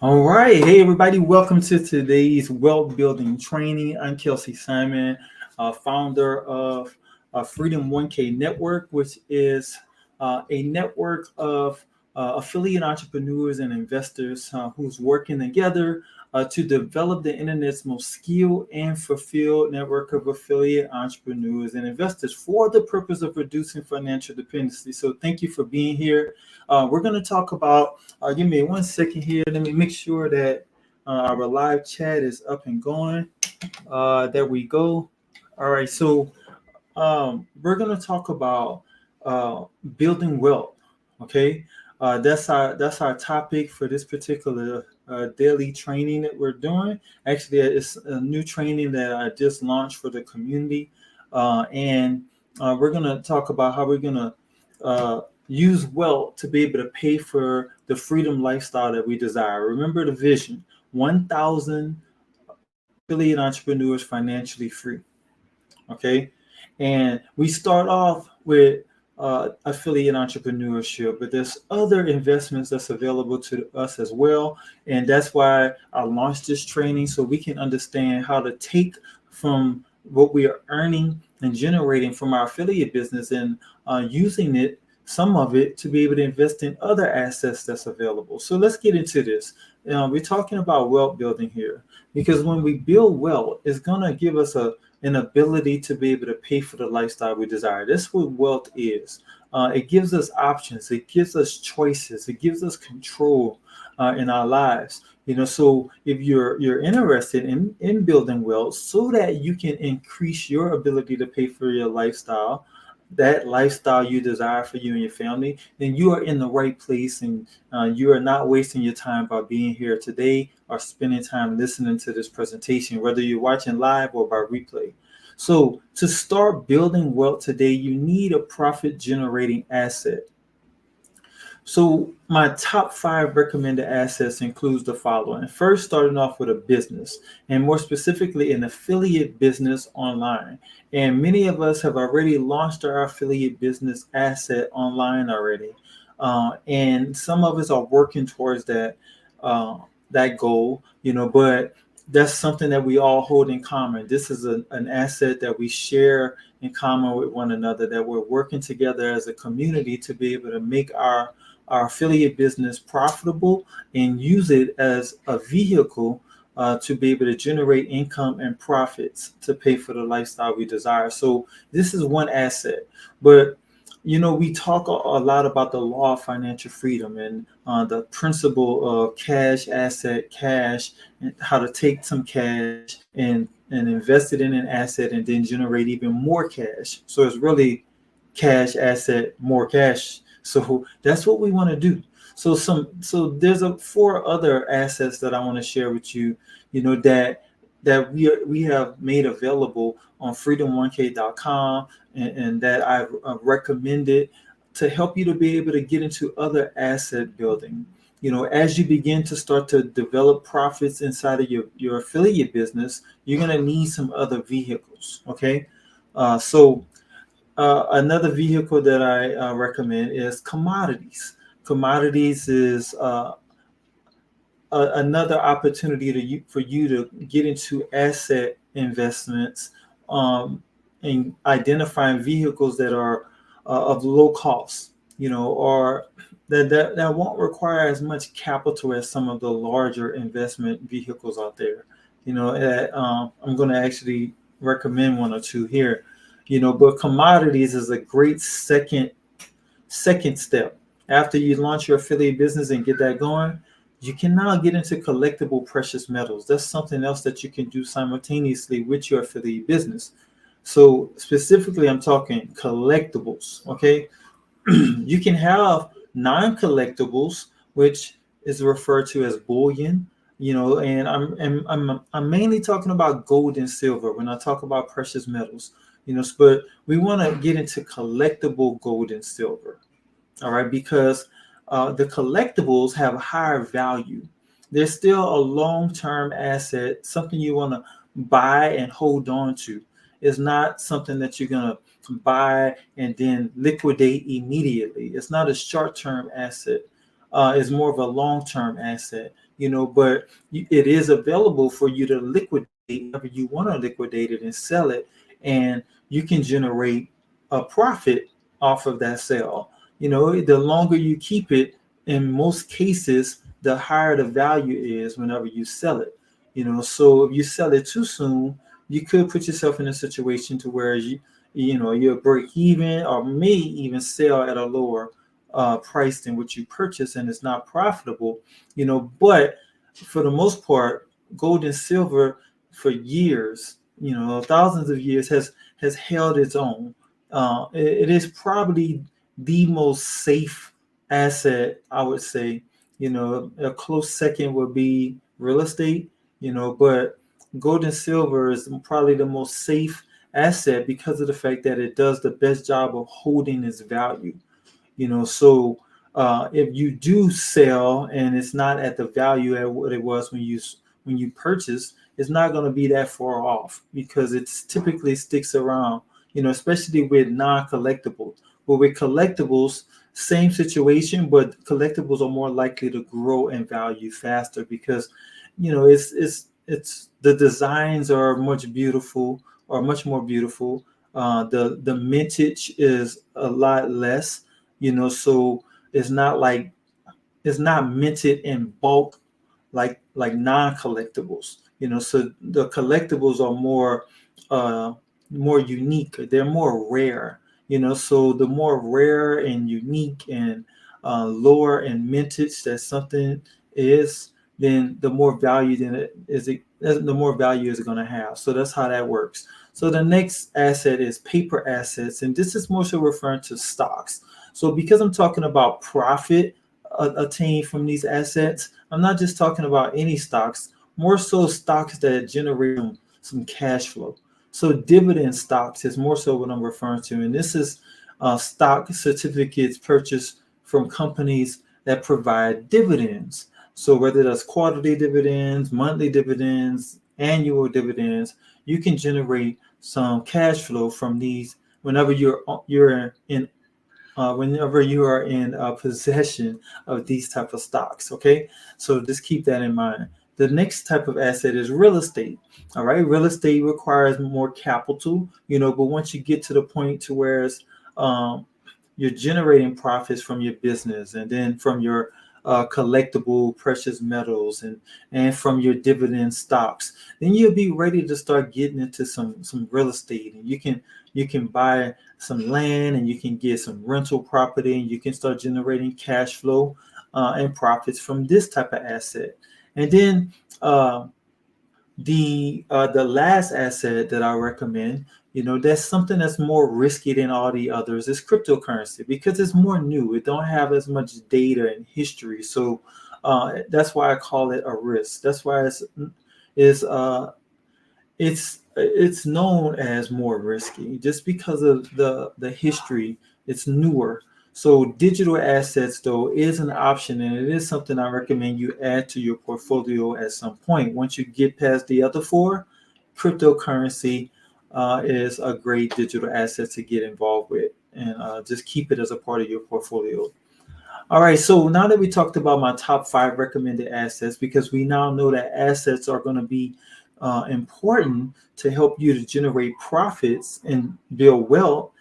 All right. Hey, everybody. Welcome to today's wealth building training. I'm Kelsey Simon, founder of Freedom 1K Network, which is a network of affiliate entrepreneurs and investors who's working together to develop the internet's most skilled and fulfilled network of affiliate entrepreneurs and investors for the purpose of reducing financial dependency. So, thank you for being here. We're going to talk about give me 1 second here. Let me make sure that our live chat is up and going. There we go. All right. So we're going to talk about uh, building wealth. Okay. That's our topic for this particular daily training that we're doing. Actually, it's a new training that I just launched for the community, and we're going to talk about how we're going to use wealth to be able to pay for the freedom lifestyle that we desire. Remember the vision: 1,000 affiliate entrepreneurs financially free. Okay, and we start off with affiliate entrepreneurship, but there's other investments that's available to us as well, and that's why I launched this training so we can understand how to take from what we are earning and generating from our affiliate business and using it, some of it, to be able to invest in other assets that's available. So let's get into this. We're talking about wealth building here because when we build wealth, it's gonna give us an ability to be able to pay for the lifestyle we desire. That's what wealth is. It gives us options. It gives us choices. It gives us control in our lives. So if you're interested in building wealth so that you can increase your ability to pay for your lifestyle, that lifestyle you desire for you and your family, then you are in the right place, and you are not wasting your time by being here today or spending time listening to this presentation, whether you're watching live or by replay. So to start building wealth today, you need a profit generating asset. So my top 5 recommended assets includes the following. First, starting off with a business, and more specifically an affiliate business online. And many of us have already launched our affiliate business asset online already. And some of us are working towards that goal, but that's something that we all hold in common. This is an asset that we share in common with one another, that we're working together as a community to be able to make our affiliate business profitable and use it as a vehicle to be able to generate income and profits to pay for the lifestyle we desire. So this is one asset. But we talk a lot about the law of financial freedom and the principle of cash, asset, cash, and how to take some cash and invest it in an asset and then generate even more cash. So it's really cash, asset, more cash. So that's what we want to do. So there's 4 other assets that I want to share with you, that we have made available on freedom1k.com, and that I've recommended to help you to be able to get into other asset building. As you begin to start to develop profits inside of your affiliate business, you're going to need some other vehicles. Okay. So another vehicle that I recommend is commodities. Commodities is another opportunity for you to get into asset investments, and identifying vehicles that are of low cost, or that won't require as much capital as some of the larger investment vehicles out there. I'm going to actually recommend 1 or 2 here. But commodities is a great second step. After you launch your affiliate business and get that going, you can now get into collectible precious metals. That's something else that you can do simultaneously with your affiliate business. So specifically, I'm talking collectibles. Okay. You can have non-collectibles, which is referred to as bullion. And I'm mainly talking about gold and silver when I talk about precious metals. But we want to get into collectible gold and silver. All right, because the collectibles have higher value. They're still a long-term asset, something you want to buy and hold on to. It's not something that you're going to buy and then liquidate immediately. It's not a short-term asset. is more of a long-term asset, but it is available for you to liquidate whenever you want to liquidate it and sell it, and you can generate a profit off of that sale. The longer you keep it, in most cases, the higher the value is whenever you sell it. So if you sell it too soon, you could put yourself in a situation to where you'll break even or may even sell at a lower price than what you purchased, and it's not profitable. But for the most part, gold and silver for years, thousands of years, has held its own. It is probably the most safe asset, I would say. A close second would be real estate, but gold and silver is probably the most safe asset because of the fact that it does the best job of holding its value. So if you do sell and it's not at the value at what it was when you purchased, it's not going to be that far off because it typically sticks around, especially with non-collectibles. But with collectibles, same situation, but collectibles are more likely to grow in value faster because it's the designs are much beautiful or much more beautiful. The mintage is a lot less, so it's not like it's not minted in bulk like non-collectibles. So the collectibles are more unique. They're more rare. So the more rare and unique and lower in mintage that something is, then the more value the more value is going to have. So that's how that works. So the next asset is paper assets, and this is more so referring to stocks. So because I'm talking about profit attained from these assets, I'm not just talking about any stocks, more so stocks that generate some cash flow. So dividend stocks is more so what I'm referring to, and this is stock certificates purchased from companies that provide dividends. So whether that's quarterly dividends, monthly dividends, annual dividends, you can generate some cash flow from these whenever you're in whenever you are in possession of these type of stocks. Okay, so just keep that in mind. The next type of asset is real estate. All right, real estate requires more capital, but once you get to the point to where um, you're generating profits from your business and then from your collectible precious metals and from your dividend stocks, then you'll be ready to start getting into some real estate, and you can buy some land and you can get some rental property and you can start generating cash flow and profits from this type of asset. And then the last asset that I recommend, that's something that's more risky than all the others, is cryptocurrency because it's more new. It don't have as much data and history, so that's why I call it a risk. That's why it's it's known as more risky just because of the history. It's newer. So digital assets though is an option, and it is something I recommend you add to your portfolio at some point. Once you get past the other four, cryptocurrency is a great digital asset to get involved with, and just keep it as a part of your portfolio. All right, so now that we talked about my top 5 recommended assets, because we now know that assets are going to be important to help you to generate profits and build wealth,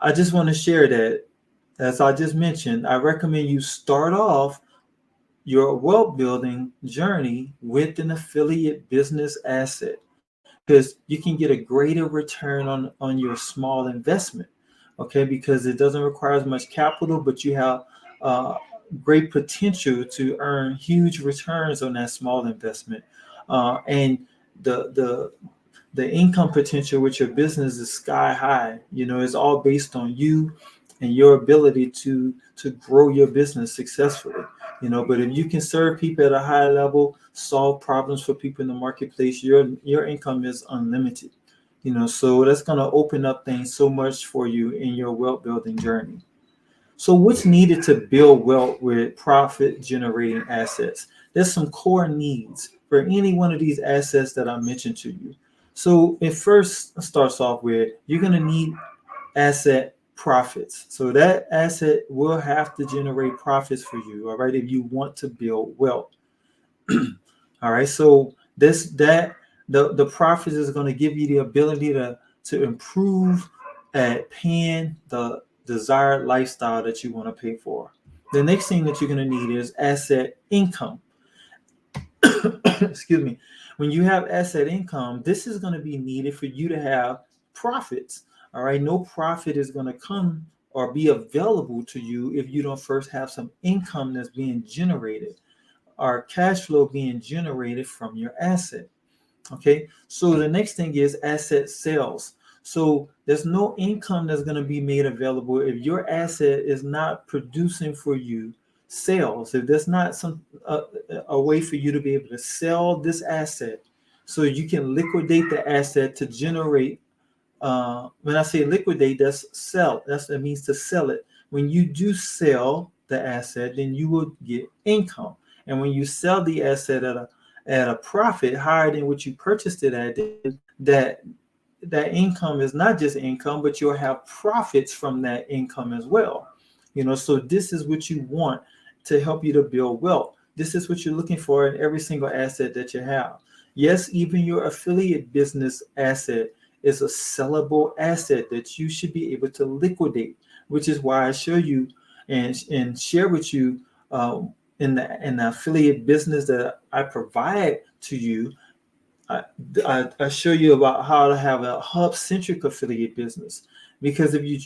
I just want to share that, as I just mentioned, I recommend you start off your wealth building journey with an affiliate business asset because you can get a greater return on your small investment. Okay, because it doesn't require as much capital, but you have uh, great potential to earn huge returns on that small investment. And the the income potential with your business is sky high. It's all based on you and your ability to grow your business successfully. But if you can serve people at a high level, solve problems for people in the marketplace, your income is unlimited. So that's going to open up things so much for you in your wealth building journey. So what's needed to build wealth with profit generating assets? There's some core needs for any one of these assets that I mentioned to you. So it first starts off with, you're going to need asset profits. So that asset will have to generate profits for you, all right, if you want to build wealth. All right. So the profits is going to give you the ability to improve at paying the desired lifestyle that you want to pay for. The next thing that you're going to need is asset income. Excuse me. When you have asset income, this is going to be needed for you to have profits. All right. No profit is going to come or be available to you if you don't first have some income that's being generated, or cash flow being generated from your asset. Okay. So the next thing is asset sales. So there's no income that's going to be made available if your asset is not producing for you sales. If there's not a way for you to be able to sell this asset, so you can liquidate the asset to generate. When I say liquidate, that's sell. That means to sell it. When you do sell the asset, then you will get income. And when you sell the asset at a profit higher than what you purchased it at, that that income is not just income, but you'll have profits from that income as well. So this is what you want to help you to build wealth. This is what you're looking for in every single asset that you have. Yes, even your affiliate business asset is a sellable asset that you should be able to liquidate, which is why I show you and share with you in the affiliate business that I provide to you. I show you about how to have a hub-centric affiliate business, because if you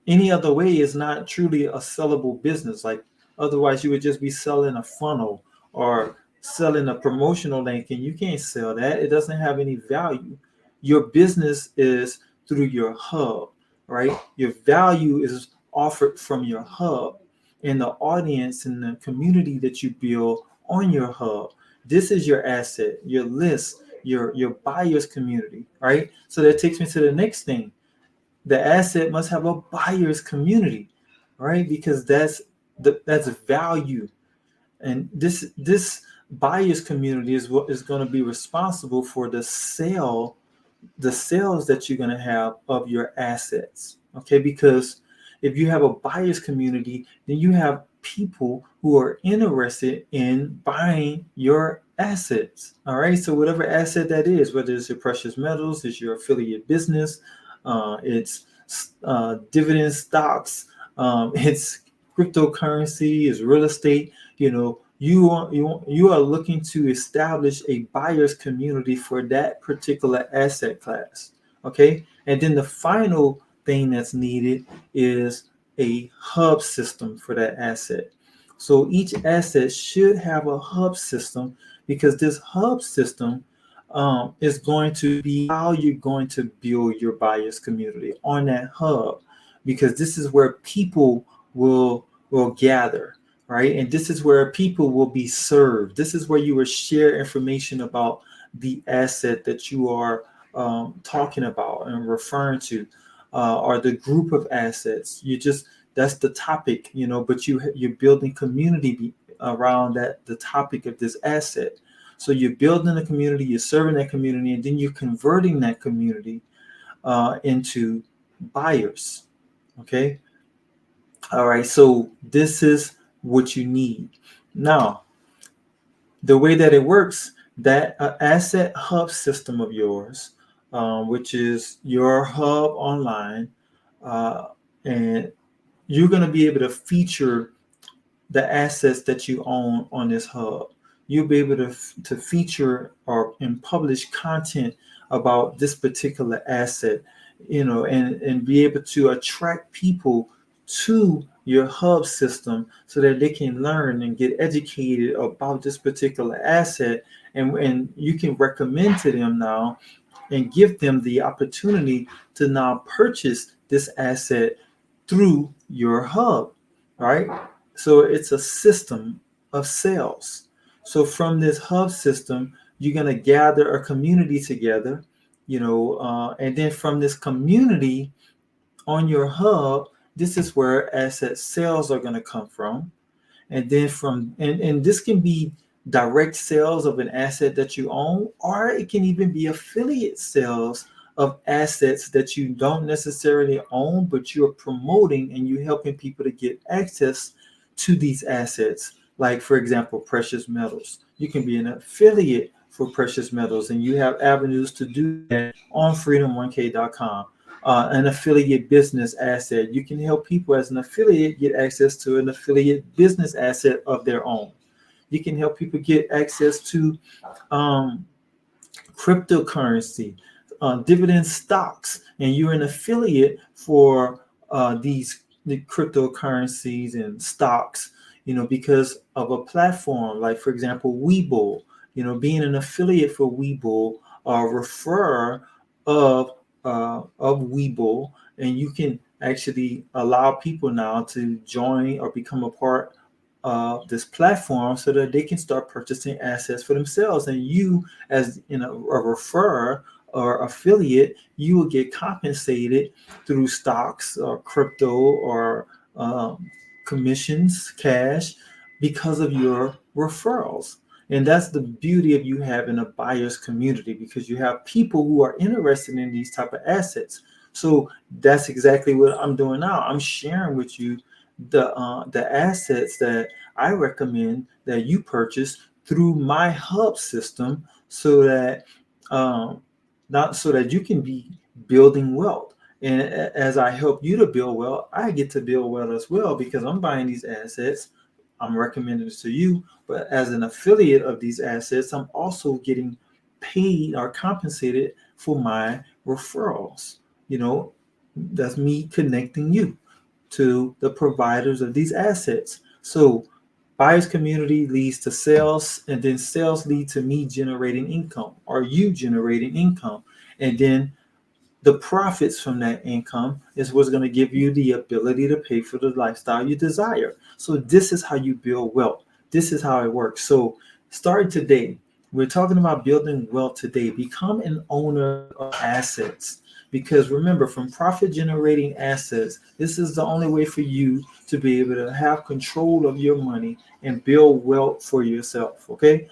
any other way is not truly a sellable business. Like, otherwise you would just be selling a funnel or selling a promotional link, and you can't sell that. It doesn't have any value. Your business is through your hub, right? Your value is offered from your hub and the audience and the community that you build on your hub. This is your asset, your list, your buyers community, right? So that takes me to the next thing. The asset must have a buyers community, right? Because that's value. And this buyers community is what is going to be responsible for the sales that you're going to have of your assets. Okay, because if you have a buyers community, then you have people who are interested in buying your assets. All right, so whatever asset that is, whether it's your precious metals, it's your affiliate business, it's dividend stocks, it's cryptocurrency, it's real estate. You are looking to establish a buyer's community for that particular asset class. Okay, and then the final thing that's needed is a hub system for that asset. So each asset should have a hub system, because this hub system is going to be how you're going to build your buyers community on that hub, because this is where people will gather, right? And this is where people will be served. This is where you will share information about the asset that you are talking about and referring to, or the group of assets. That's the topic, but you're building community around the topic of this asset. So you're building a community, you're serving that community, and then you're converting that community into buyers. Okay. All right. So this is what you need. Now, the way that it works, that asset hub system of yours, which is your hub online, and you're going to be able to feature the assets that you own on this hub. You'll be able to feature and publish content about this particular asset, and be able to attract people to your hub system so that they can learn and get educated about this particular asset, and you can recommend to them now and give them the opportunity to now purchase this asset through your hub, right? So it's a system of sales. So from this hub system, you're going to gather a community together, and then from this community on your hub, this is where asset sales are going to come from. And then and this can be direct sales of an asset that you own, or it can even be affiliate sales of assets that you don't necessarily own, but you're promoting and you're helping people to get access to these assets. Like, for example, precious metals. You can be an affiliate for precious metals, and you have avenues to do that on freedom1k.com. An affiliate business asset. You can help people as an affiliate get access to an affiliate business asset of their own. You can help people get access to cryptocurrency, dividend stocks, and you're an affiliate for the cryptocurrencies and stocks, because of a platform like, for example, Webull. Being an affiliate for Webull or refer of Webull, and you can actually allow people now to join or become a part of this platform so that they can start purchasing assets for themselves. And you, as a referrer or affiliate, you will get compensated through stocks or crypto or commissions, cash, because of your referrals. And that's the beauty of you having a buyer's community, because you have people who are interested in these type of assets. So that's exactly what I'm doing now. I'm sharing with you the assets that I recommend that you purchase through my hub system, so that not so that you can be building wealth. And as I help you to build wealth, I get to build wealth as well, because I'm buying these assets. I'm recommending it to you, but as an affiliate of these assets, I'm also getting paid or compensated for my referrals. That's me connecting you to the providers of these assets. So buyer's community leads to sales, and then sales lead to me generating income, or you generating income. And then the profits from that income is what's going to give you the ability to pay for the lifestyle you desire. So this is how you build wealth. This is how it works. So starting today, we're talking about building wealth today. Become an owner of assets. Because remember, from profit generating assets, this is the only way for you to be able to have control of your money and build wealth for yourself. Okay.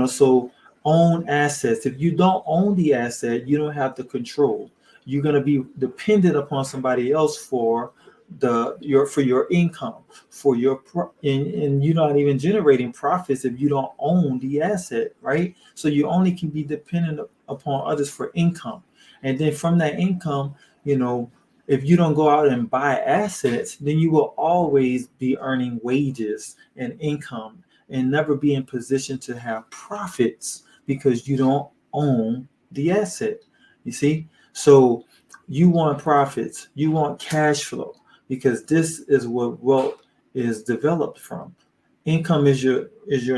So own assets. If you don't own the asset, you don't have the control. You're going to be dependent upon somebody else for your income, and you're not even generating profits if you don't own the asset, right? So you only can be dependent upon others for income. And then from that income, if you don't go out and buy assets, then you will always be earning wages and income and never be in position to have profits, because you don't own the asset. You see? So you want profits, you want cash flow, because this is what wealth is developed from. Income is your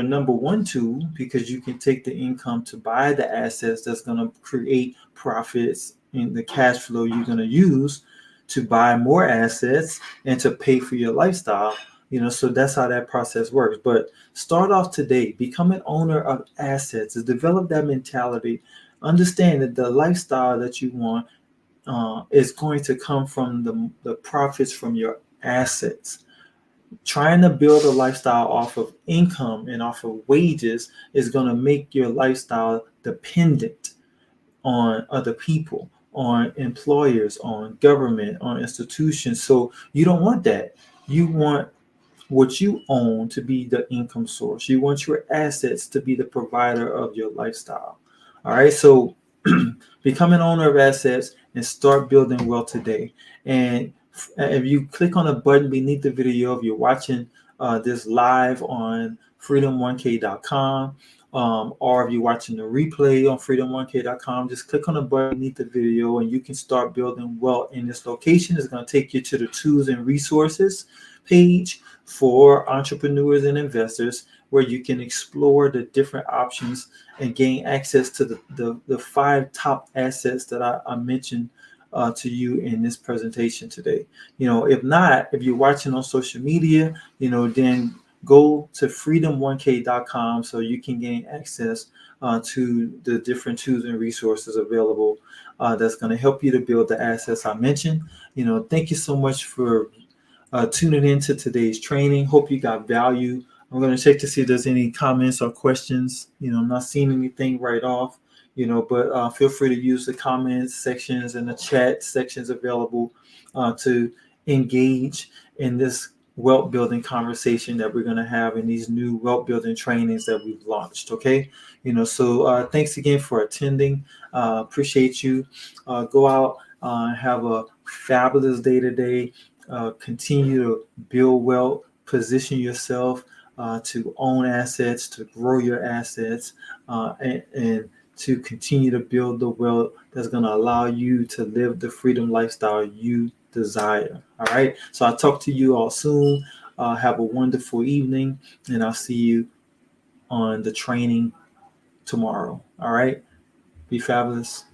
number one tool, because you can take the income to buy the assets that's going to create profits and the cash flow you're going to use to buy more assets and to pay for your lifestyle. So that's how that process works. But start off today, become an owner of assets, develop that mentality. Understand that the lifestyle that you want is going to come from the profits from your assets. Trying to build a lifestyle off of income and off of wages is going to make your lifestyle dependent on other people, on employers, on government, on institutions. So you don't want that. You want what you own to be the income source. You want your assets to be the provider of your lifestyle. All right. So become an owner of assets and start building wealth today. And if you click on the button beneath the video, if you're watching this live on freedom1k.com, or if you're watching the replay on freedom1k.com, just click on the button beneath the video and you can start building wealth in this location. It's going to take you to the tools and resources page for entrepreneurs and investors, where you can explore the different options and gain access to the 5 top assets that I mentioned to you in this presentation today. If not, if you're watching on social media, then go to freedom1k.com so you can gain access to the different tools and resources available that's going to help you to build the assets I mentioned. Thank you so much for tuning into today's training. Hope you got value. I'm going to check to see if there's any comments or questions. I'm not seeing anything right off. But feel free to use the comments sections and the chat sections available to engage in this wealth building conversation that we're going to have in these new wealth building trainings that we've launched. Okay. So thanks again for attending. Appreciate you. Go out, have a fabulous day today. Continue to build wealth, position yourself to own assets, to grow your assets, and to continue to build the wealth that's going to allow you to live the freedom lifestyle you desire. All right. So I'll talk to you all soon. Have a wonderful evening, and I'll see you on the training tomorrow. All right. Be fabulous.